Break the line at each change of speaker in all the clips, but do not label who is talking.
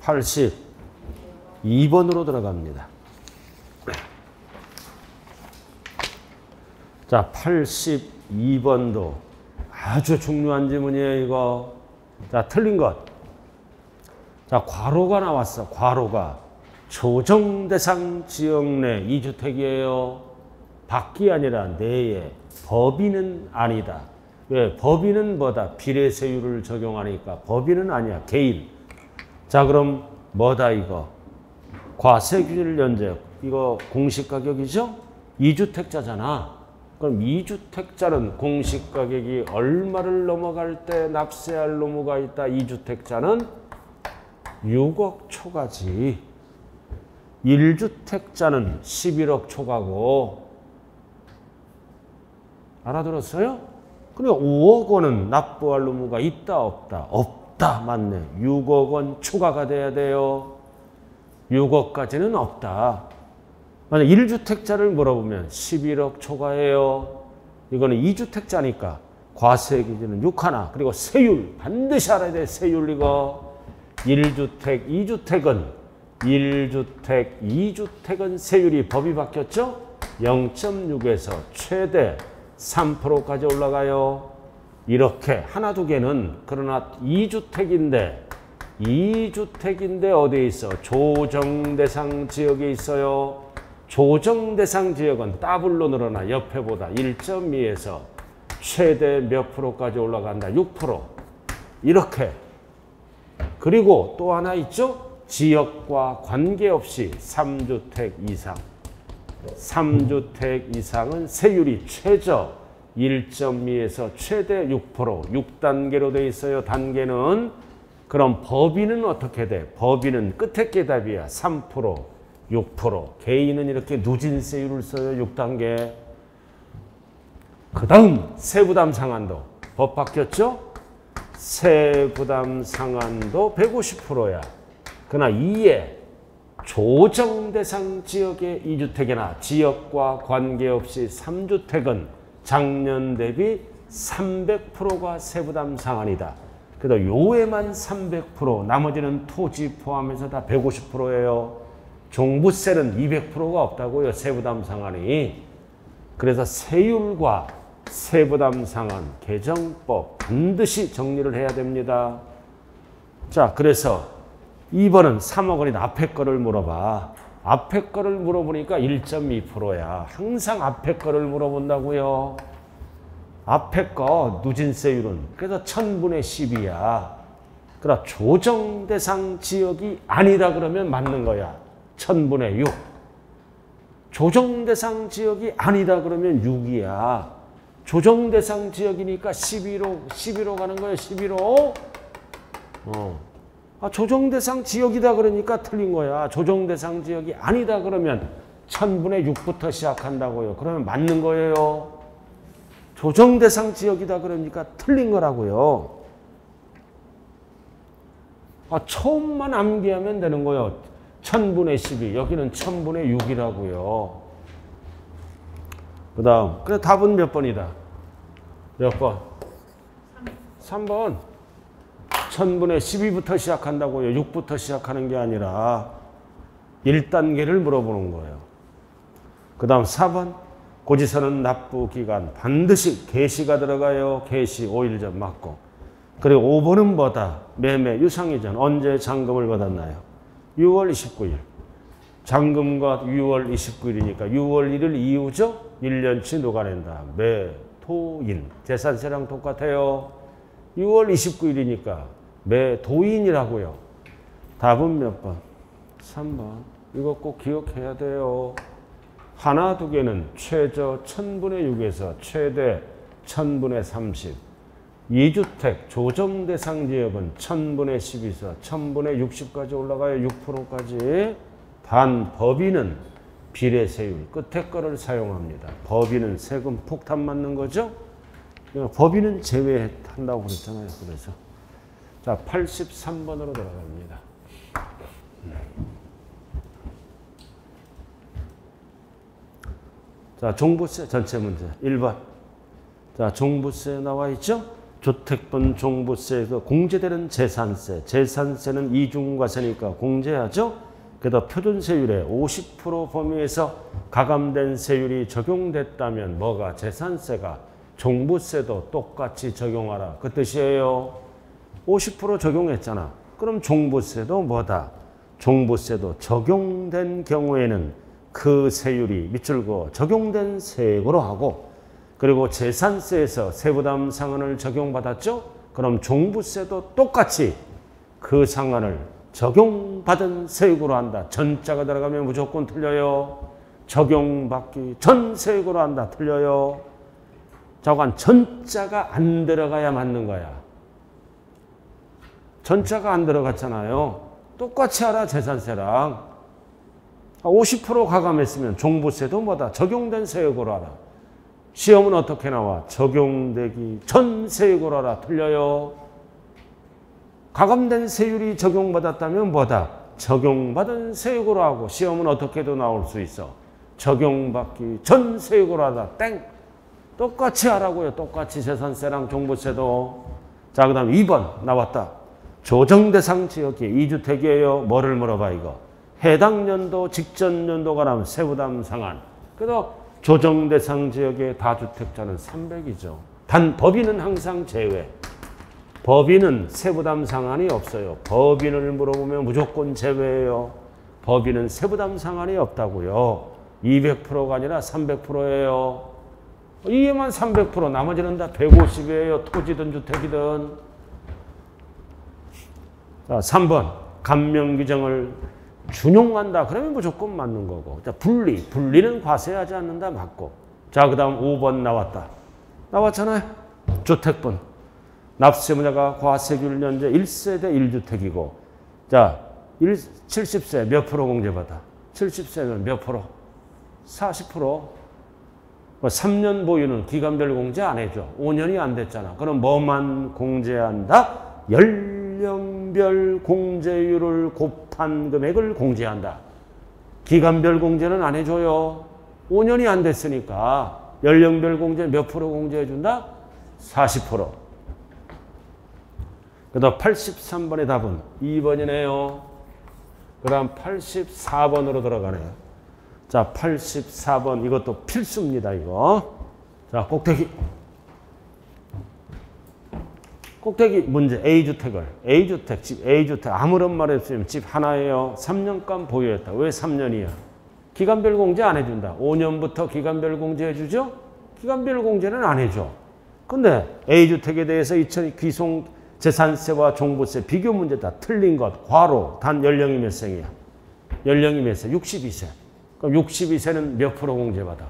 82번으로 들어갑니다. 자, 82번도 아주 중요한 질문이에요, 이거. 자, 틀린 것. 자, 괄호가 나왔어, 괄호가. 조정대상 지역 내 2주택이에요. 밖이 아니라 내에. 법인은 아니다. 왜? 법인은 뭐다? 비례세율을 적용하니까. 법인은 아니야, 개인. 자, 그럼 뭐다, 이거? 과세규제를 연재. 이거 공시가격이죠? 2주택자잖아. 그럼 2주택자는 공시가격이 얼마를 넘어갈 때 납세할 의무가 있다? 2주택자는 6억 초과지. 1주택자는 11억 초과고. 알아들었어요? 그러니까 5억 원은 납부할 의무가 있다, 없다? 없다. 맞네. 6억 원 초과가 돼야 돼요. 6억까지는 없다. 만약 1주택자를 물어보면 11억 초과해요. 이거는 2주택자니까 과세 기준은 6하나. 그리고 세율 반드시 알아야 돼. 세율 이거. 1주택, 2주택은 세율이 법이 바뀌었죠? 0.6에서 최대 3%까지 올라가요. 이렇게 하나 두 개는 그러나 2주택인데 어디에 있어? 조정대상 지역에 있어요. 조정대상 지역은 더블로 늘어나. 옆에보다 1.2에서 최대 몇 프로까지 올라간다? 6%. 이렇게. 그리고 또 하나 있죠? 지역과 관계없이 3주택 이상. 3주택 이상은 세율이 최저 1.2에서 최대 6%. 6단계로 되어 있어요. 단계는. 그럼 법인은 어떻게 돼? 법인은 끝에 게 답이야. 3%, 6%. 개인은 이렇게 누진세율을 써요. 6단계. 그 다음 세부담 상한도. 법 바뀌었죠? 세부담 상한도 150%야. 그러나 이에 조정대상 지역의 2주택이나 지역과 관계없이 3주택은 작년 대비 300%가 세부담 상한이다. 그래서 요에만 300%, 나머지는 토지 포함해서 다 150%예요. 종부세는 200%가 없다고요. 세부담 상한이. 그래서 세율과 세부담 상한 개정법 반드시 정리를 해야 됩니다. 자, 그래서 2번은 3억 원이다. 앞에 거를 물어봐. 앞에 거를 물어보니까 1.2%야. 항상 앞에 거를 물어본다고요. 앞에 거 누진세율은 그래서 1000분의 10이야. 그러나 조정대상 지역이 아니다 그러면 맞는 거야. 1000분의 6. 조정대상 지역이 아니다 그러면 6이야. 조정대상 지역이니까 11호 가는 거야. 11호. 조정대상 지역이다 그러니까 틀린 거야. 조정대상 지역이 아니다 그러면 1000분의 6부터 시작한다고요. 그러면 맞는 거예요. 조정대상 지역이다 그러니까 틀린 거라고요. 처음만 암기하면 되는 거예요. 1000분의 12. 여기는 1000분의 6이라고요. 그 다음. 그래 답은 몇 번이다? 몇 번? 3번. 1000분의 12부터 시작한다고요. 6부터 시작하는 게 아니라 1단계를 물어보는 거예요. 그 다음 4번. 고지서는 납부기간 반드시 개시가 들어가요. 개시 5일 전 맞고. 그리고 5번은 뭐다? 매매 유상이전. 언제 잔금을 받았나요? 6월 29일. 잔금과 6월 29일이니까 6월 1일 이후죠? 1년치 녹아낸다. 매토인. 재산세랑 똑같아요. 6월 29일이니까 매도인이라고요. 답은 몇 번? 3번. 이거 꼭 기억해야 돼요. 하나 두 개는 최저 1000분의 6에서 최대 1000분의 30. 2주택 조정대상 지역은 1000분의 10에서 1000분의 60까지 올라가요. 6%까지. 단 법인은 비례세율 끝에 거를 사용합니다. 법인은 세금 폭탄 맞는 거죠. 법인은 제외한다고 그랬잖아요. 그래서 자 83번으로 들어갑니다. 자 종부세 전체 문제 1번. 자 종부세 나와 있죠. 주택분 종부세에서 공제되는 재산세. 재산세는 이중과세니까 공제하죠. 그래도 표준세율의 50% 범위에서 가감된 세율이 적용됐다면 뭐가 재산세가 종부세도 똑같이 적용하라. 그 뜻이에요. 50% 적용했잖아. 그럼 종부세도 뭐다? 종부세도 적용된 경우에는 그 세율이 밑줄 그어 적용된 세액으로 하고, 그리고 재산세에서 세부담 상한을 적용받았죠? 그럼 종부세도 똑같이 그 상한을 적용받은 세액으로 한다. 전자가 들어가면 무조건 틀려요. 적용받기 전 세액으로 한다. 틀려요. 저건 전자가 안 들어가야 맞는 거야. 전자가 안 들어갔잖아요. 똑같이 하라. 재산세랑 50% 가감했으면 종부세도 뭐다? 적용된 세액으로 하라. 시험은 어떻게 나와? 적용되기 전 세액으로 하라. 틀려요. 가감된 세율이 적용받았다면 뭐다? 적용받은 세액으로 하고, 시험은 어떻게도 나올 수 있어. 적용받기 전 세액으로 하라. 땡. 똑같이 하라고요. 똑같이 재산세랑 종부세도. 자, 그 다음 2번 나왔다. 조정대상 지역이 2주택이에요. 뭐를 물어봐 이거. 해당 연도 직전 연도가 나면 세부담 상한. 그래도 조정대상 지역의 다주택자는 300이죠. 단 법인은 항상 제외. 법인은 세부담 상한이 없어요. 법인을 물어보면 무조건 제외예요. 법인은 세부담 상한이 없다고요. 200%가 아니라 300%예요. 이게만 300%, 나머지는 다 150이에요. 토지든 주택이든. 자, 3번. 감면 규정을 준용한다. 그러면 무조건 맞는 거고. 자, 분리. 분리는 과세하지 않는다. 맞고. 자, 그 다음 5번 나왔다. 나왔잖아요. 주택분. 납세무자가 과세율 현재 1세대 1주택이고. 자, 70세 몇 프로 공제받아? 70세면 몇 프로? 40%. 3년 보유는 기간별 공제 안 해줘. 5년이 안 됐잖아. 그럼 뭐만 공제한다? 연령별 공제율을 곱한 금액을 공제한다. 기간별 공제는 안 해줘요. 5년이 안 됐으니까 연령별 공제 몇 프로 공제해준다? 40%. 그 다음 83번의 답은 2번이네요. 그 다음 84번으로 들어가네요. 자, 84번 이것도 필수입니다. 이거. 자, 꼭대기. 꼭대기 문제. A주택, 집 A주택 아무런 말 없으면 집 하나예요. 3년간 보유했다. 왜 3년이야? 기간별 공제 안 해준다. 5년부터 기간별 공제 해주죠? 기간별 공제는 안 해줘. 근데 A주택에 대해서 귀송 재산세와 종부세 비교 문제 다 틀린 것. 과로. 단 연령이 몇 생이야? 연령이 몇 세? 62세. 그럼 62세는 몇 프로 공제받아?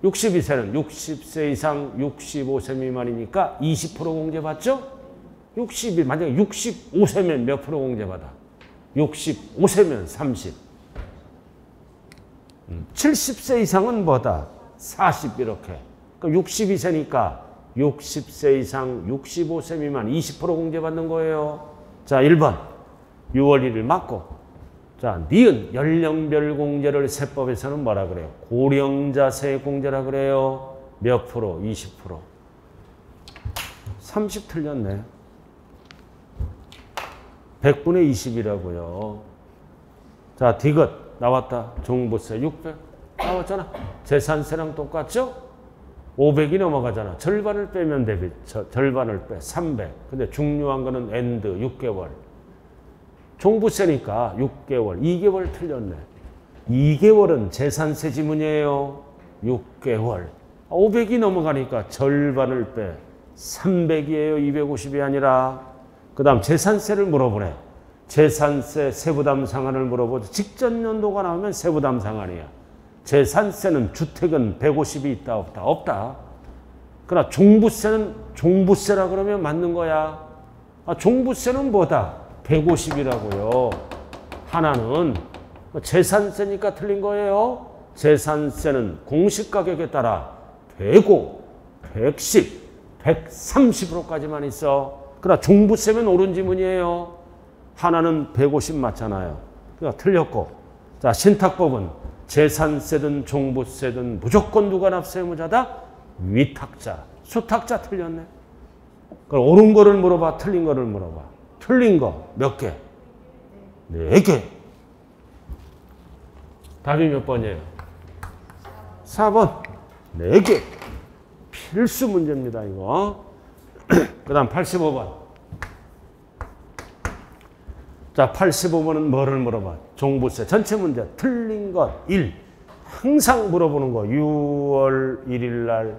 62세는 60세 이상 65세 미만이니까 20% 공제받죠? 만약에 65세면 몇 프로 공제받아? 65세면 30. 70세 이상은 뭐다? 40 이렇게. 그럼 62세니까 60세 이상 65세 미만 20% 공제받는 거예요. 자, 1번 6월 1일 맞고. 자, 니은 연령별 공제를 세법에서는 뭐라 그래요? 고령자세 공제라 그래요. 몇 프로? 20%. 30 틀렸네. 100분의 20이라고요. 자, 디귿 나왔다. 종부세 600 나왔잖아. 재산세랑 똑같죠? 500이 넘어가잖아. 절반을 빼면 대비. 절반을 빼. 300. 근데 중요한 거는 엔드 6개월. 종부세니까 6개월, 2개월 틀렸네. 2개월은 재산세 지문이에요. 6개월. 500이 넘어가니까 절반을 빼. 300이에요. 250이 아니라. 그 다음 재산세를 물어보래. 재산세 세부담 상한을 물어보죠. 직전 연도가 나오면 세부담 상한이야. 재산세는 주택은 150이 있다 없다? 없다. 그러나 종부세는 종부세라 그러면 맞는 거야. 종부세는 뭐다? 150이라고요. 하나는 재산세니까 틀린 거예요. 재산세는 공시가격에 따라 105, 110, 130%까지만 있어. 그러나 종부세면 옳은 지문이에요. 하나는 150 맞잖아요. 그러니까 틀렸고. 자, 신탁법은 재산세든 종부세든 무조건 누가 납세의무자다? 위탁자. 수탁자 틀렸네. 그럼 옳은 거를 물어봐, 틀린 거를 물어봐. 틀린 거 몇 개? 4개. 답이 몇 번이에요? 4번. 4개. 필수 문제입니다, 이거. 그 다음 85번. 자, 85번은 뭐를 물어봐? 종부세. 전체 문제. 틀린 것 1. 항상 물어보는 거. 6월 1일 날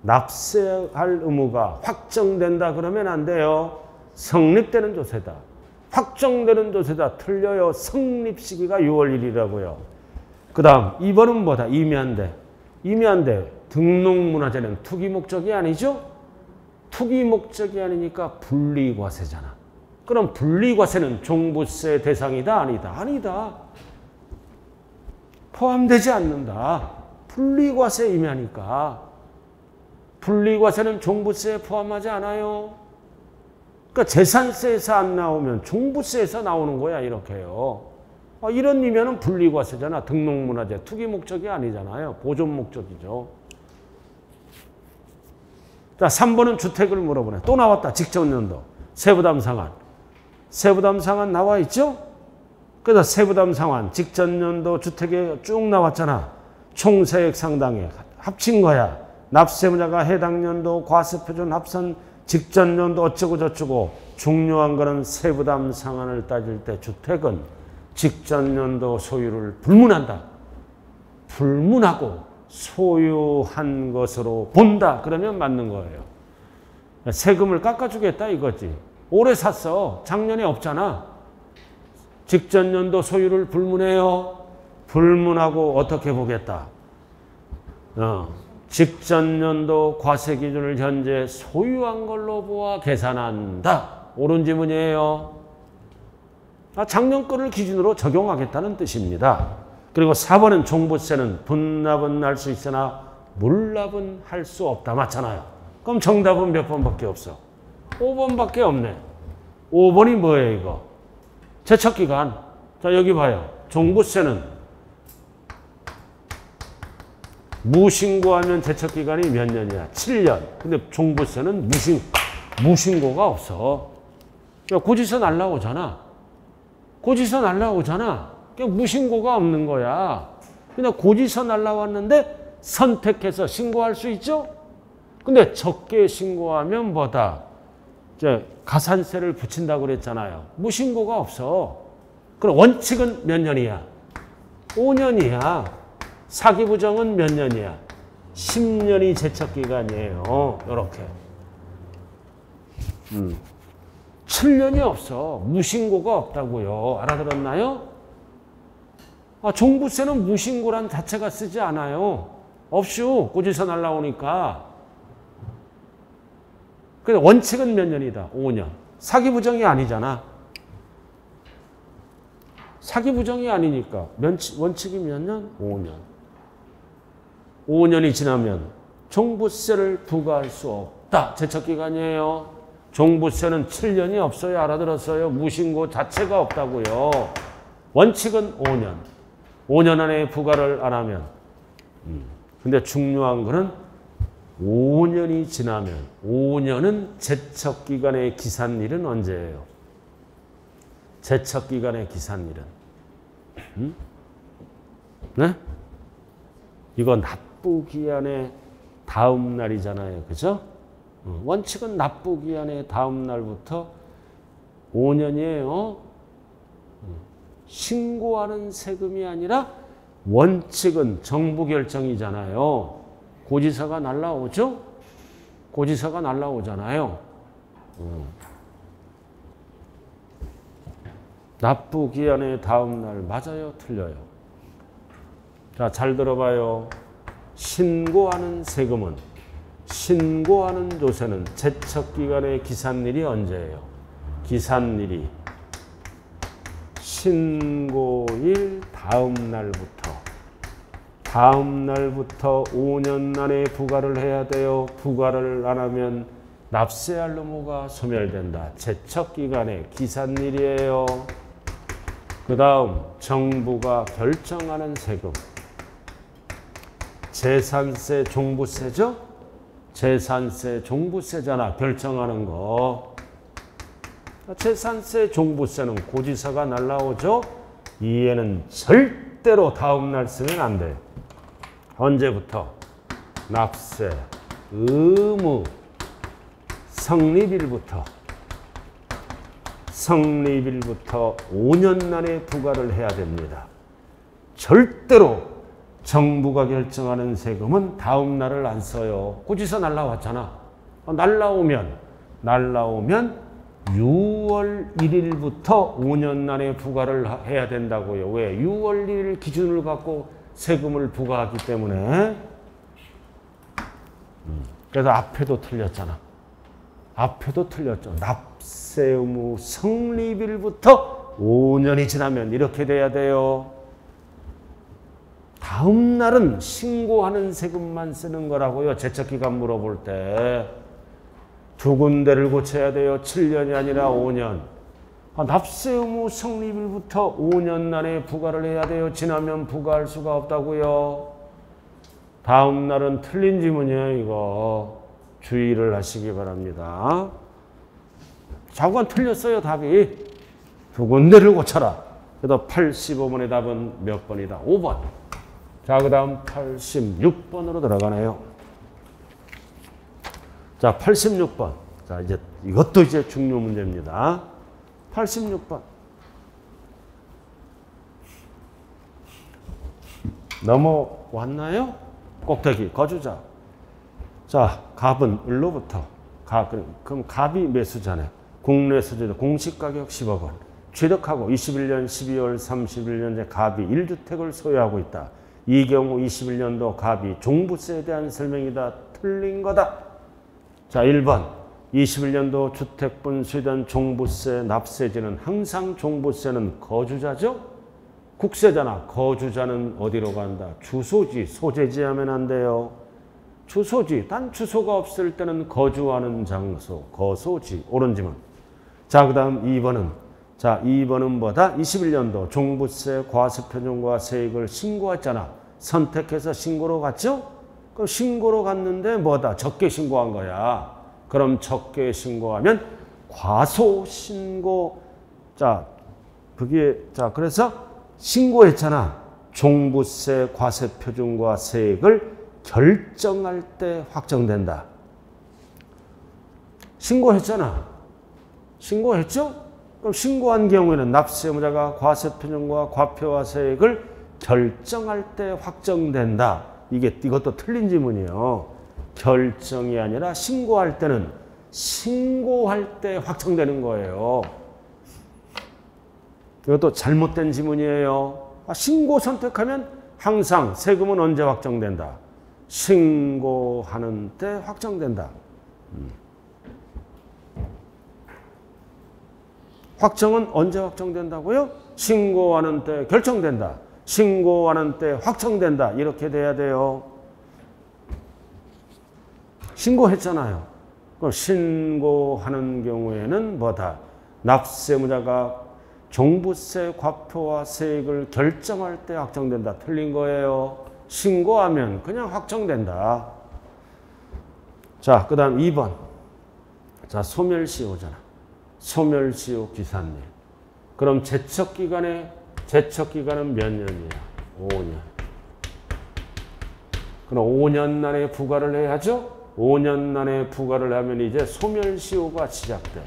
납세할 의무가 확정된다 그러면 안 돼요. 성립되는 조세다. 확정되는 조세다. 틀려요. 성립 시기가 6월 1일이라고요. 그 다음 2번은 뭐다? 임야인데. 임야인데 등록문화재는 투기 목적이 아니죠? 투기 목적이 아니니까 분리과세잖아. 그럼 분리과세는 종부세 대상이다? 아니다? 아니다. 포함되지 않는다. 분리과세 임야니까. 분리과세는 종부세에 포함하지 않아요. 그러니까 재산세에서 안 나오면 종부세에서 나오는 거야, 이렇게요. 이런 임야는 분리과세잖아. 등록문화재. 투기 목적이 아니잖아요. 보존 목적이죠. 자, 3번은 주택을 물어보네. 또 나왔다. 직전연도. 세부담 상환. 세부담 상환 나와 있죠? 그래서 세부담 상환, 직전연도 주택에 쭉 나왔잖아. 총세액 상당액 합친 거야. 납세자가 해당 연도 과세표준 합산 직전연도 어쩌고 저쩌고. 중요한 거는 세부담 상환을 따질 때 주택은 직전연도 소유를 불문한다. 불문하고 소유한 것으로 본다. 그러면 맞는 거예요. 세금을 깎아주겠다 이거지. 올해 샀어. 작년에 없잖아. 직전연도 소유를 불문해요. 불문하고 어떻게 보겠다. 직전연도 과세기준을 현재 소유한 걸로 보아 계산한다. 옳은 지문이에요. 작년 거를 기준으로 적용하겠다는 뜻입니다. 그리고 4번은 종부세는 분납은 할 수 있으나 물납은 할 수 없다. 맞잖아요. 그럼 정답은 몇 번밖에 없어? 5번밖에 없네. 5번이 뭐예요, 이거? 제척기간. 자, 여기 봐요. 종부세는 무신고하면 제척기간이 몇 년이야? 7년. 근데 종부세는 무신고가 없어. 그러니까 고지서 날라오잖아. 고지서 날라오잖아. 그냥 무신고가 없는 거야. 그냥 고지서 날라왔는데 선택해서 신고할 수 있죠? 근데 적게 신고하면 뭐다? 이제 가산세를 붙인다고 그랬잖아요. 무신고가 없어. 그럼 원칙은 몇 년이야? 5년이야. 사기부정은 몇 년이야? 10년이 제척기간이에요. 이렇게. 7년이 없어. 무신고가 없다고요. 알아들었나요? 종부세는 무신고란 자체가 쓰지 않아요. 없슈. 고지서 날라오니까. 근데 원칙은 몇 년이다? 5년. 사기부정이 아니잖아. 사기부정이 아니니까. 원칙이 몇 년? 5년. 5년이 지나면 종부세를 부과할 수 없다. 제척기간이에요. 종부세는 7년이 없어요. 알아들었어요? 무신고 자체가 없다고요. 원칙은 5년. 5년 안에 부과를 안 하면. 근데 중요한 거는 5년이 지나면 5년은 제척기간의 기산일은 언제예요? 제척기간의 기산일은. 네? 이거 납부기한의 다음 날이잖아요. 그죠? 원칙은 납부기한의 다음 날부터 5년이에요. 신고하는 세금이 아니라 원칙은 정부 결정이잖아요. 고지서가 날라오죠? 고지서가 날라오잖아요. 납부기한의 다음 날 맞아요? 틀려요? 자, 잘 들어봐요. 신고하는 세금은, 신고하는 조세는 제척기간의 기산일이 언제예요? 기산일이 신고일 다음 날부터 5년 안에 부과를 해야 돼요. 부과를 안 하면 납세할 의무가 소멸된다. 제척기간의 기산일이에요. 그 다음 정부가 결정하는 세금. 재산세, 종부세죠? 재산세, 종부세잖아. 결정하는 거. 재산세, 종부세는 고지서가 날라오죠. 이해는 절대로 다음날 쓰면 안 돼. 언제부터? 납세, 의무, 성립일부터 5년 안에 부과를 해야 됩니다. 절대로 정부가 결정하는 세금은 다음 날을 안 써요. 고지서 날라왔잖아. 날라오면 6월 1일부터 5년 안에 부과를 해야 된다고요. 왜? 6월 1일 기준을 갖고 세금을 부과하기 때문에. 그래서 앞에도 틀렸잖아. 앞에도 틀렸죠. 납세 의무 성립일부터 5년이 지나면 이렇게 돼야 돼요. 다음 날은 신고하는 세금만 쓰는 거라고요. 제척기간 물어볼 때. 두 군데를 고쳐야 돼요. 7년이 아니라 5년. 납세 의무 성립일부터 5년 안에 부과를 해야 돼요. 지나면 부과할 수가 없다고요. 다음 날은 틀린 지문이에요. 이거. 주의를 하시기 바랍니다. 자꾸만 틀렸어요. 답이. 두 군데를 고쳐라. 그래서 85번의 답은 몇 번이다? 5번. 자, 그 다음 86번으로 들어가네요. 자, 86번. 자, 이제 이것도 이제 중요 문제입니다. 86번. 넘어왔나요? 꼭대기, 거주자. 자, 갑은 을로부터. 그럼 갑이 매수잖아요. 국내 수준의 공시가격 10억 원. 취득하고 21년 12월 31일째 갑이 1주택을 소유하고 있다. 이 경우 21년도 갑이 종부세에 대한 설명이다. 틀린 거다. 자, 1번. 21년도 주택분 수입된 종부세 납세지는 항상 종부세는 거주자죠? 국세잖아. 거주자는 어디로 간다? 주소지, 소재지 하면 안 돼요. 주소지, 단 주소가 없을 때는 거주하는 장소, 거소지, 옳은 지문. 자, 그 다음 2번은. 자, 2번은 뭐다? 21년도 종부세 과세표준과 세액을 신고했잖아. 선택해서 신고로 갔죠? 그럼 신고로 갔는데 뭐다? 적게 신고한 거야. 그럼 적게 신고하면 과소신고. 자, 그래서 신고했잖아. 종부세 과세표준과 세액을 결정할 때 확정된다. 신고했잖아. 신고했죠? 그럼 신고한 경우에는 납세 의무자가 과세표준과 과표와 세액을 결정할 때 확정된다. 이것도 틀린 지문이에요. 결정이 아니라 신고할 때는 신고할 때 확정되는 거예요. 이것도 잘못된 지문이에요. 신고 선택하면 항상 세금은 언제 확정된다? 신고하는 때 확정된다. 확정은 언제 확정된다고요? 신고하는 때 결정된다. 신고하는 때 확정된다. 이렇게 돼야 돼요. 신고했잖아요. 그럼 신고하는 경우에는 뭐다? 납세 의무자가 종부세 과표와 세액을 결정할 때 확정된다. 틀린 거예요. 신고하면 그냥 확정된다. 자, 그 다음 2번. 자, 소멸시효잖아. 소멸시효 기산일. 그럼 제척기간은 몇 년이야? 5년. 그럼 5년 안에 부과를 해야죠? 5년 안에 부과를 하면 이제 소멸시효가 시작돼.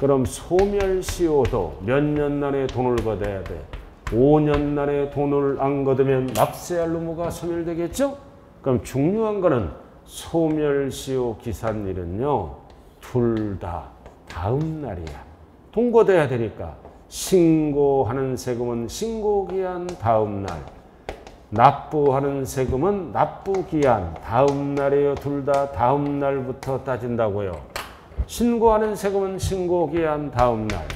그럼 소멸시효도 몇 년 안에 돈을 걷어야 돼? 5년 안에 돈을 안 걷으면 납세할 의무가 소멸되겠죠? 그럼 중요한 거는 소멸시효 기산일은요. 둘 다 다음 날이야. 돈 걷어야 되니까. 신고하는 세금은 신고기한 다음 날. 납부하는 세금은 납부기한 다음 날이에요. 둘 다 다음 날부터 따진다고요. 신고하는 세금은 신고기한 다음 날.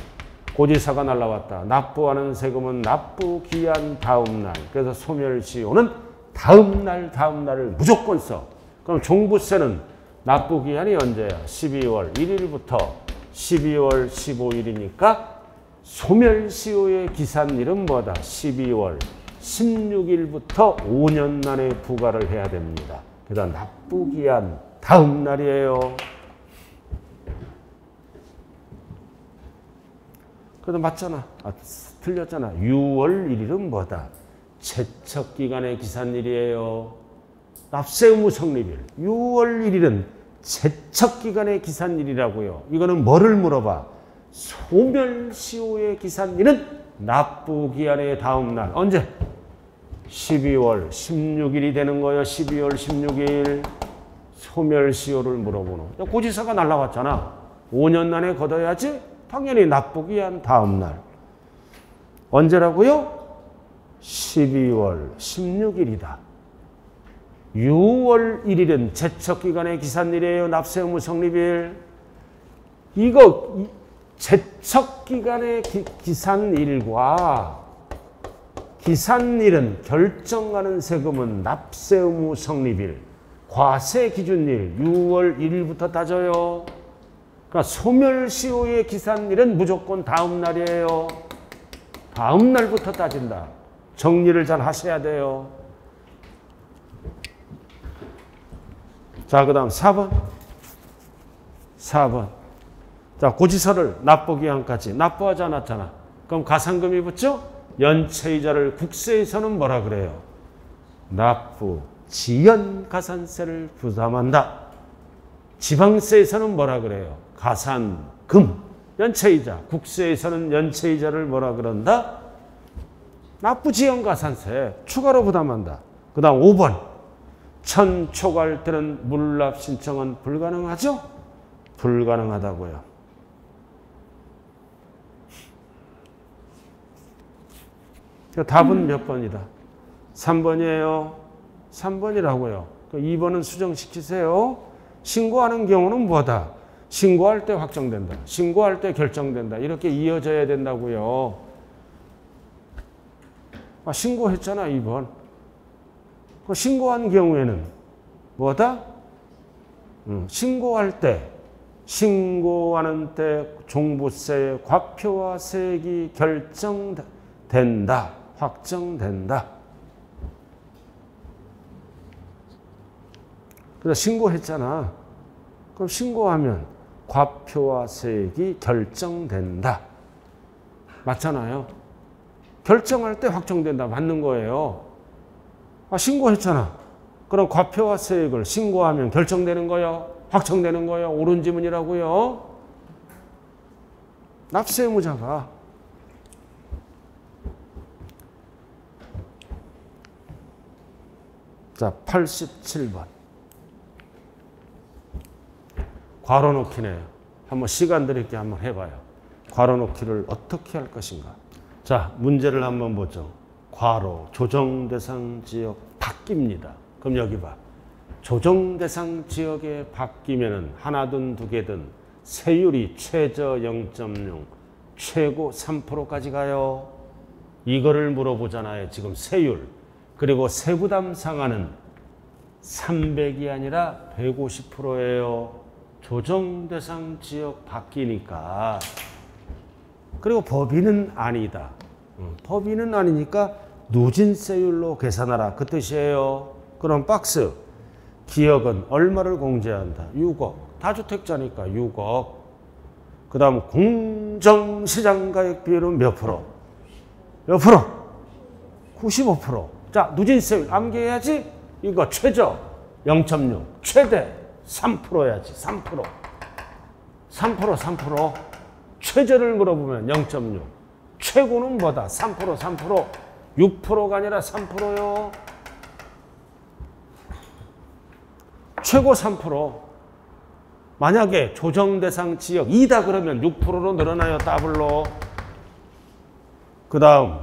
고지서가 날라왔다. 납부하는 세금은 납부기한 다음 날. 그래서 소멸시효는 다음 날을 무조건 써. 그럼 종부세는 납부기한이 언제야? 12월 1일부터 12월 15일이니까 소멸시효의 기산일은 뭐다? 12월 16일부터 5년 안에 부과를 해야 됩니다. 그래서 납부기한 다음 날이에요. 그래도 맞잖아. 틀렸잖아. 6월 1일은 뭐다? 제척기간의 기산일이에요. 납세 의무 성립일. 6월 1일은 제척기간의 기산일이라고요. 이거는 뭐를 물어봐? 소멸시효의 기산일은 납부기한의 다음 날. 언제? 12월 16일이 되는 거예요. 12월 16일. 소멸시효를 물어보는. 고지서가 날라왔잖아. 5년 안에 걷어야지. 당연히 납부기한 다음 날. 언제라고요? 12월 16일이다. 6월 1일은 제척기간의 기산일이에요. 납세 의무 성립일. 이거 제척기간의 기산일과 기산일은 결정하는 세금은 납세 의무 성립일. 과세 기준일 6월 1일부터 따져요. 그러니까 소멸시효의 기산일은 무조건 다음 날이에요. 다음 날부터 따진다. 정리를 잘 하셔야 돼요. 자, 그 다음 4번. 4번. 자, 고지서를 납부기한까지 납부하지 않았잖아. 그럼 가산금이 붙죠? 연체이자를 국세에서는 뭐라 그래요? 납부 지연가산세를 부담한다. 지방세에서는 뭐라 그래요? 가산금, 연체이자. 국세에서는 연체이자를 뭐라 그런다? 납부지연가산세 추가로 부담한다. 그 다음 5번. 천초과할 때는 물납 신청은 불가능하죠? 불가능하다고요. 답은 몇 번이다? 3번이에요. 3번이라고요. 2번은 수정시키세요. 신고하는 경우는 뭐다? 신고할 때 확정된다. 신고할 때 결정된다. 이렇게 이어져야 된다고요. 신고했잖아, 2번. 신고한 경우에는 뭐다? 신고할 때, 신고하는 때 종부세의 과표와 세액이 결정된다. 확정된다. 그래서 신고했잖아. 그럼 신고하면 과표와 세액이 결정된다. 맞잖아요. 결정할 때 확정된다. 맞는 거예요. 신고했잖아. 그럼 과표와 세액을 신고하면 결정되는 거요? 확정되는 거요? 옳은 지문이라고요. 납세 의무자가 자, 87번. 괄호 넣기네요. 한번 시간 드릴게 한번 해봐요. 괄호 넣기를 어떻게 할 것인가. 자, 문제를 한번 보죠. 괄호, 조정대상 지역 바뀝니다. 그럼 여기 봐. 조정대상 지역에 바뀌면은 하나든 두 개든 세율이 최저 0.6, 최고 3%까지 가요. 이거를 물어보잖아요. 지금 세율. 그리고 세부담 상한은 300이 아니라 150%예요. 조정대상 지역 바뀌니까. 그리고 법인은 아니다. 법인은 아니니까 누진세율로 계산하라. 그 뜻이에요. 그럼 박스. 기업은 얼마를 공제한다? 6억. 다주택자니까 6억. 그 다음 공정시장가액 비율은 몇 프로? 몇 프로? 95%. 자, 누진세율 암기해야지. 이거 최저 0.6. 최대 3%야지. 3%. 3%. 최저를 물어보면 0.6. 최고는 뭐다? 3%, 3%. 6%가 아니라 3%요. 최고 3%. 만약에 조정대상 지역 2다 그러면 6%로 늘어나요. 더블로. 그 다음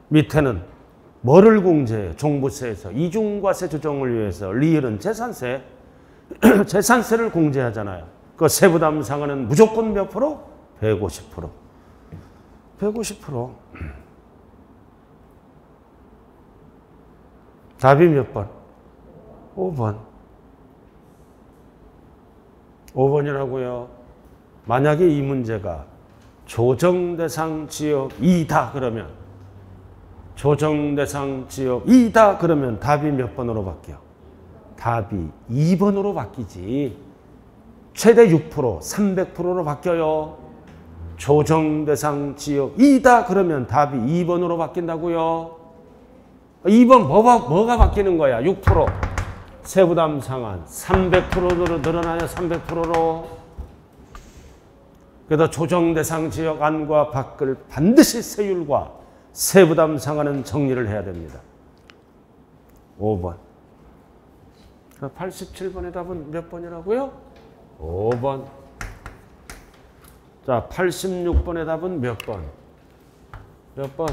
밑에는 뭐를 공제해요? 종부세에서 이중과세 조정을 위해서 리을은 재산세. 재산세를 공제하잖아요. 그 세부담 상한은 무조건 몇 프로? 150%. 150%. 답이 몇 번? 5번. 5번이라고요. 만약에 이 문제가 조정대상 지역 2다 그러면 조정대상 지역 2다 그러면 답이 몇 번으로 바뀌어? 답이 2번으로 바뀌지. 최대 6%, 300%로 바뀌어요. 조정대상 지역이다 그러면 답이 2번으로 바뀐다고요. 2번 뭐가 바뀌는 거야? 6%. 세부담 상한 300%로 늘어나요. 300%로. 그래서 조정대상 지역 안과 밖을 반드시 세율과 세부담 상한은 정리를 해야 됩니다. 5번. 87번의 답은 몇 번이라고요? 5번. 자, 86번의 답은 몇 번? 몇 번?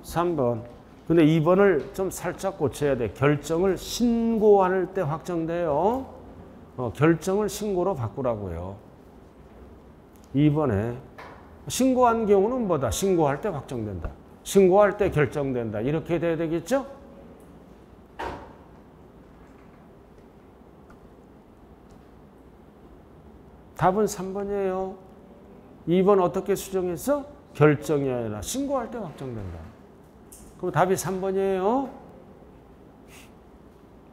3번. 근데 2번을 좀 살짝 고쳐야 돼. 결정을 신고할 때 확정돼요. 결정을 신고로 바꾸라고요. 2번에 신고한 경우는 뭐다? 신고할 때 확정된다. 신고할 때 결정된다. 이렇게 돼야 되겠죠? 답은 3번이에요. 2번 어떻게 수정했어? 결정이 아니라 신고할 때 확정된다. 그럼 답이 3번이에요.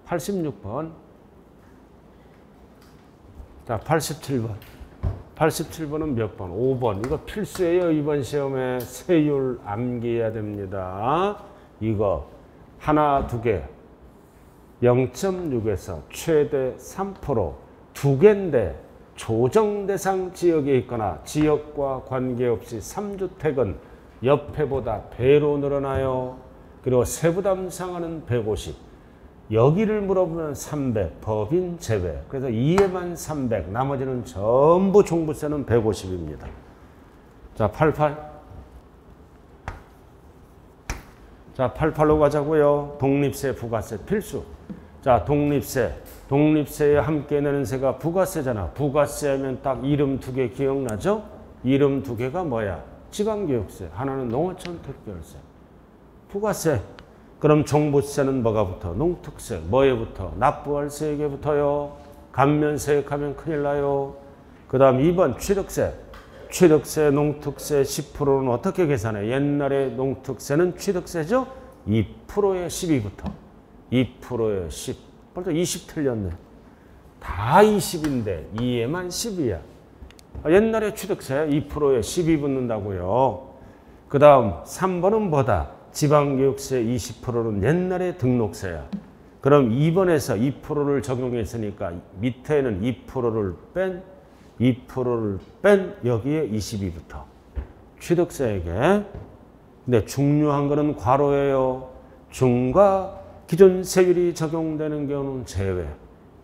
86번. 자, 87번. 87번은 몇 번? 5번. 이거 필수예요. 이번 시험에 세율 암기해야 됩니다. 이거 하나, 두 개. 0.6에서 최대 3%. 두 개인데 조정대상 지역에 있거나 지역과 관계없이 3주택은 옆에보다 배로 늘어나요. 그리고 세부담 상한은 150. 여기를 물어보면 300, 법인 제외. 그래서 2에만 300, 나머지는 전부 종부세는 150입니다. 자, 88. 자, 88로 가자고요. 독립세, 부가세 필수. 자, 독립세에 함께 내는 세가 부가세잖아. 부가세 하면 딱 이름 두 개 기억나죠? 이름 두 개가 뭐야? 지방교육세, 하나는 농어촌 특별세. 부가세. 그럼 종부세는 뭐가 붙어? 농특세. 뭐에 붙어? 납부할세에게 붙어요. 감면세액하면 큰일 나요. 그 다음 2번 취득세. 취득세, 농특세 10%는 어떻게 계산해? 옛날에 농특세는 취득세죠? 2%에 10이 붙어. 2%에 10. 벌써 20 틀렸네. 다 20인데 2에만 10이야. 옛날에 취득세 2%에 10이 붙는다고요. 그 다음 3번은 뭐다? 지방교육세 20%는 옛날에 등록세야. 그럼 2번에서 2%를 적용했으니까 밑에는 2%를 뺀 여기에 20이 붙어. 취득세에게. 근데 중요한 거는 괄호예요. 중과 기존 세율이 적용되는 경우는 제외.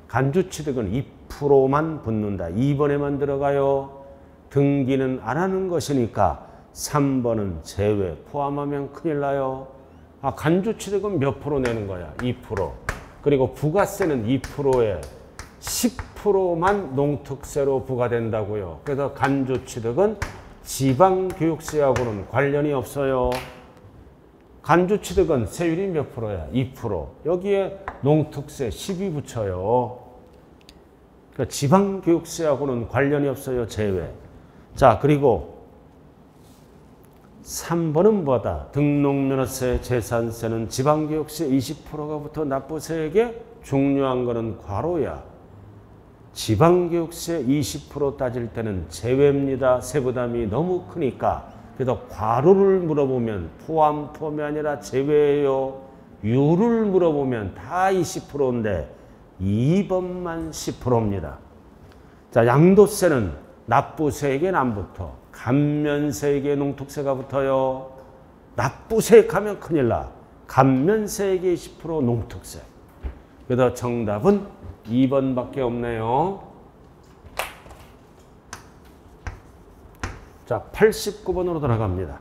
간주취득은 2%만 붙는다. 2번에만 들어가요. 등기는 안 하는 것이니까 3번은 제외. 포함하면 큰일 나요. 간주취득은 몇 프로 내는 거야? 2%. 그리고 부가세는 2%에 10%만 농특세로 부과된다고요. 그래서 간주취득은 지방교육세하고는 관련이 없어요. 간주취득은 세율이 몇 프로야? 2%. 여기에 농특세 10이 붙여요. 그러니까 지방교육세하고는 관련이 없어요. 제외. 자, 그리고 3번은 뭐다? 등록면허세, 재산세는 지방교육세 20%가 붙어 납부세에게. 중요한 거는 괄호야. 지방교육세 20% 따질 때는 제외입니다. 세부담이 너무 크니까. 그래서 괄호를 물어보면 포함이 아니라 제외예요. 유를 물어보면 다 20%인데 2번만 10%입니다. 자, 양도세는 납부세에게는 안 붙어. 감면세에게 농특세가 붙어요. 납부세액 하면 큰일 나. 감면세에게 20% 농특세. 그래서 정답은 2번밖에 없네요. 자, 89번으로 돌아갑니다.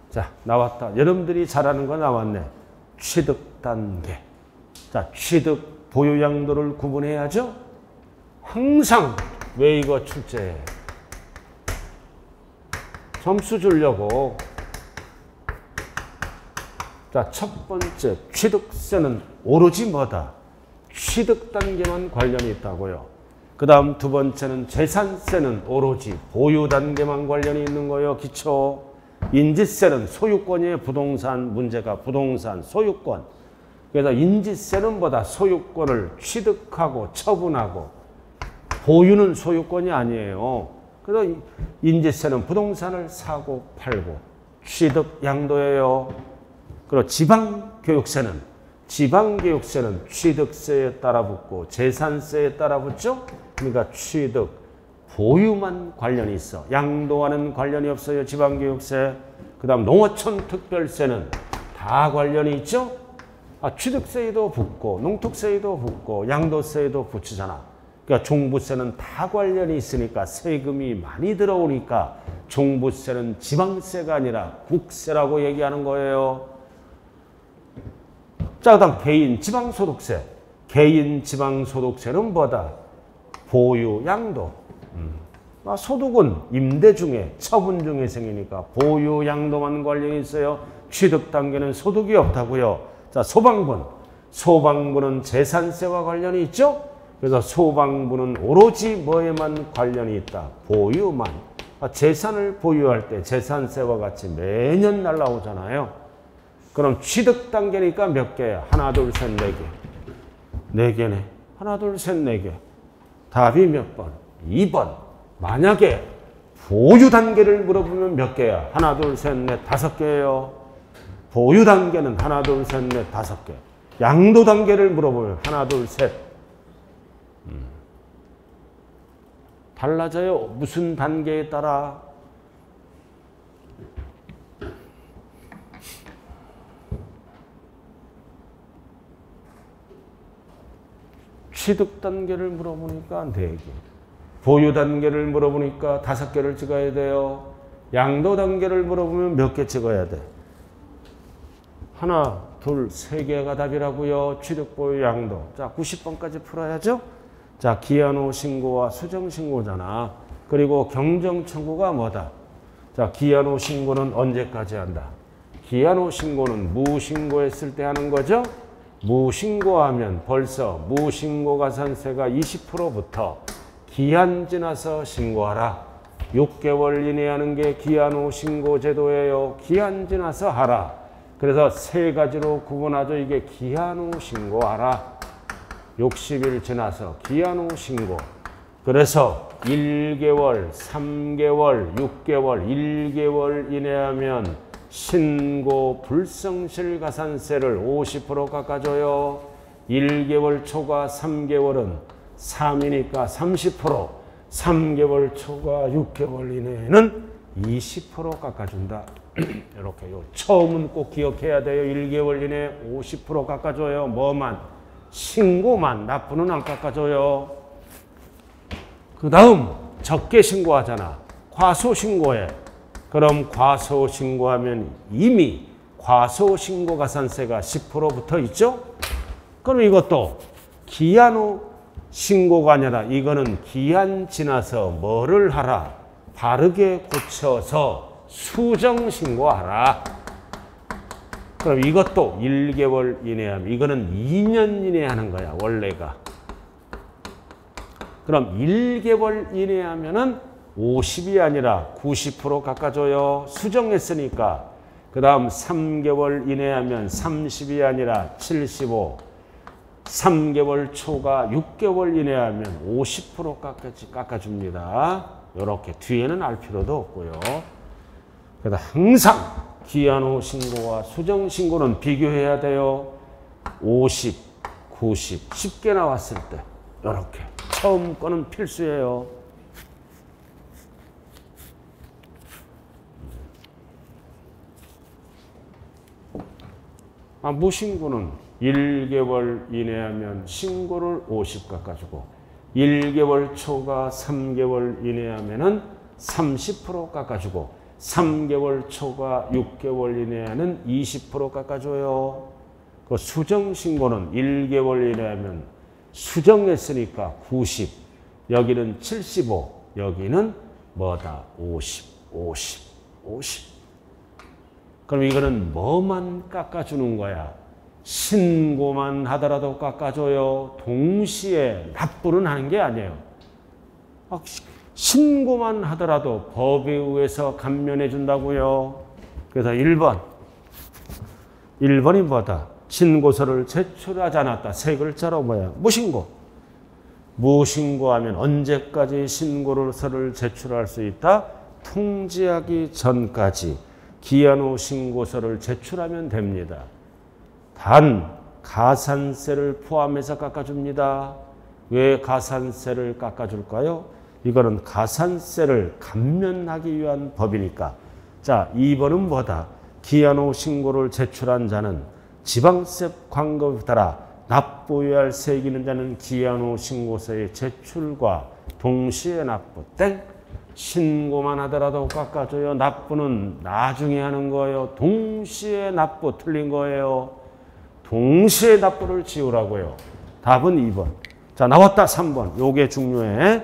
자, 나왔다. 여러분들이 잘하는 거 나왔네. 취득 단계. 자, 취득 보유 양도를 구분해야죠. 항상 왜 이거 출제해? 점수 주려고. 자, 첫 번째 취득세는 오로지 뭐다? 취득 단계만 관련이 있다고요. 그 다음 두 번째는 재산세는 오로지 보유 단계만 관련이 있는 거예요. 기초. 인지세는 소유권의 부동산 문제가 부동산 소유권. 그래서 인지세는 뭐다? 소유권을 취득하고 처분하고, 보유는 소유권이 아니에요. 그래서 인지세는 부동산을 사고 팔고, 취득 양도예요. 그리고 지방교육세는 취득세에 따라 붙고 재산세에 따라 붙죠. 그러니까 취득, 보유만 관련이 있어. 양도와는 관련이 없어요. 지방교육세. 그 다음 농어촌 특별세는 다 관련이 있죠. 취득세에도 붙고 농특세에도 붙고 양도세에도 붙이잖아. 그러니까 종부세는 다 관련이 있으니까 세금이 많이 들어오니까 종부세는 지방세가 아니라 국세라고 얘기하는 거예요. 자, 그 다음 개인 지방소득세. 개인 지방소득세는 뭐다? 보유, 양도. 소득은 임대 중에, 처분 중에 생기니까 보유, 양도만 관련이 있어요. 취득 단계는 소득이 없다고요. 자, 소방부는 재산세와 관련이 있죠? 그래서 소방부는 오로지 뭐에만 관련이 있다? 보유만. 재산을 보유할 때 재산세와 같이 매년 날라오잖아요. 그럼 취득 단계니까 몇 개야? 하나, 둘, 셋, 네 개. 네 개네. 하나, 둘, 셋, 네 개. 답이 몇 번? 2번. 만약에 보유 단계를 물어보면 몇 개야? 하나, 둘, 셋, 넷, 5개예요. 보유 단계는 하나, 둘, 셋, 넷, 5개. 양도 단계를 물어보면 하나, 둘, 셋. 달라져요. 무슨 단계에 따라. 취득 단계를 물어보니까 4개. 보유 단계를 물어보니까 5개를 찍어야 돼요. 양도 단계를 물어보면 몇 개 찍어야 돼? 하나, 둘, 3개가 답이라고요. 취득, 보유, 양도. 자, 90번까지 풀어야죠. 자, 기한 후 신고와 수정 신고잖아. 그리고 경정 청구가 뭐다? 자, 기한 후 신고는 언제까지 한다? 기한 후 신고는 무신고했을 때 하는 거죠. 무신고하면 벌써 무신고가산세가 20%부터 기한 지나서 신고하라. 6개월 이내에 하는 게 기한 후 신고제도예요. 기한 지나서 하라. 그래서 3가지로 구분하죠. 이게 기한 후 신고하라. 60일 지나서 기한 후 신고. 그래서 1개월, 3개월, 6개월, 1개월 이내에 하면 신고 불성실 가산세를 50% 깎아줘요. 1개월 초과 3개월은 3이니까 30%, 3개월 초과 6개월 이내에는 20% 깎아준다. 이렇게요. 처음은 꼭 기억해야 돼요. 1개월 이내에 50% 깎아줘요. 뭐만? 신고만. 납부는 안 깎아줘요. 그 다음 적게 신고하잖아. 과소신고해. 그럼 과소신고하면 이미 과소신고가산세가 10% 붙어 있죠? 그럼 이것도 기한 후 신고가 아니라 이거는 기한 지나서 뭐를 하라? 바르게 고쳐서 수정신고하라. 그럼 이것도 1개월 이내에 하면 이거는 2년 이내에 하는 거야, 원래가. 그럼 1개월 이내에 하면은 50이 아니라 90% 깎아줘요. 수정했으니까. 그 다음 3개월 이내에 하면 30이 아니라 75. 3개월 초과 6개월 이내에 하면 50% 깎아줍니다. 이렇게 뒤에는 알 필요도 없고요. 그래서 항상 기한 후 신고와 수정 신고는 비교해야 돼요. 50, 90, 10개 나왔을 때 이렇게. 처음 거는 필수예요. 무신고는 1개월 이내에 하면 신고를 50 깎아주고 1개월 초과 3개월 이내에 하면은 30% 깎아주고 3개월 초과 6개월 이내에는 20% 깎아줘요. 그 수정 신고는 1개월 이내에 하면 수정했으니까 90, 여기는 75, 여기는 뭐다? 50, 50, 50. 그럼 이거는 뭐만 깎아주는 거야? 신고만 하더라도 깎아줘요. 동시에 납부는 하는 게 아니에요. 신고만 하더라도 법에 의해서 감면해 준다고요. 그래서 1번이 뭐다? 신고서를 제출하지 않았다. 세 글자로 뭐야? 무신고. 무신고하면 언제까지 신고서를 제출할 수 있다? 통지하기 전까지 기한 후 신고서를 제출하면 됩니다. 단 가산세를 포함해서 깎아줍니다. 왜 가산세를 깎아줄까요? 이거는 가산세를 감면하기 위한 법이니까. 자, 2번은 뭐다? 기한 후 신고를 제출한 자는 지방세 광고에 따라 납부해야 할 세기는 자는 기한 후 신고서의 제출과 동시에 납부. 땡! 신고만 하더라도 깎아줘요. 납부는 나중에 하는 거예요. 동시에 납부 틀린 거예요. 동시에 납부를 지우라고요. 답은 2번. 자, 나왔다. 3번. 요게 중요해.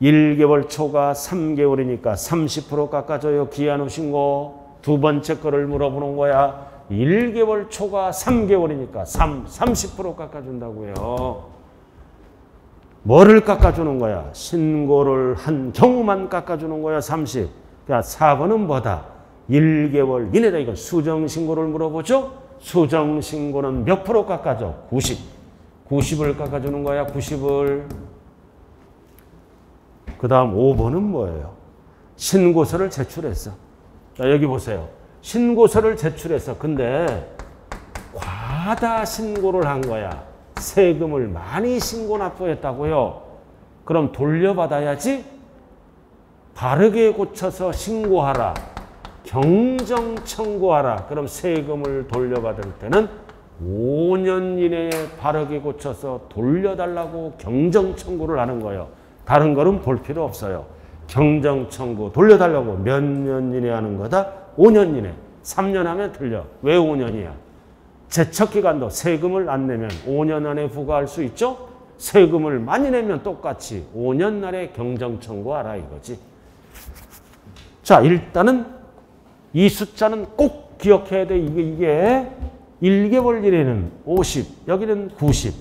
1개월 초과 3개월이니까 30% 깎아줘요. 기한 후 신고. 두 번째 거를 물어보는 거야. 1개월 초과 3개월이니까 30% 깎아준다고요. 뭐를 깎아주는 거야? 신고를 한 경우만 깎아주는 거야. 30. 그러니까 4번은 뭐다? 1개월 이내다. 이거 수정신고를 물어보죠. 수정신고는 몇 프로 깎아줘? 90. 90을 깎아주는 거야. 90을. 그 다음 5번은 뭐예요? 신고서를 제출했어. 자, 여기 보세요. 신고서를 제출했어. 근데 과다 신고를 한 거야. 세금을 많이 신고 납부했다고요. 그럼 돌려받아야지. 바르게 고쳐서 신고하라. 경정 청구하라. 그럼 세금을 돌려받을 때는 5년 이내에 바르게 고쳐서 돌려달라고 경정 청구를 하는 거예요. 다른 거는 볼 필요 없어요. 경정 청구 돌려달라고 몇 년 이내에 하는 거다? 5년 이내. 3년 하면 틀려. 왜 5년이야? 제척기간도 세금을 안 내면 5년 안에 부과할 수 있죠? 세금을 많이 내면 똑같이 5년 안에 경정 청구하라 이거지. 자, 일단은 이 숫자는 꼭 기억해야 돼. 이게 1개월 이내는 50, 여기는 90.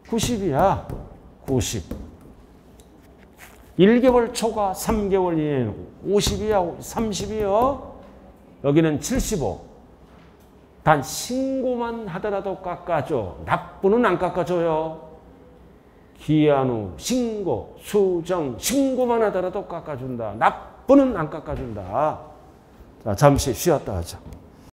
90이야. 90. 1개월 초과 3개월 이내는 50이야. 30이요. 여기는 75. 단 신고만 하더라도 깎아줘. 납부는 안 깎아줘요. 기한 후 신고, 수정, 신고만 하더라도 깎아준다. 납부는 안 깎아준다. 자, 잠시 쉬었다 하자.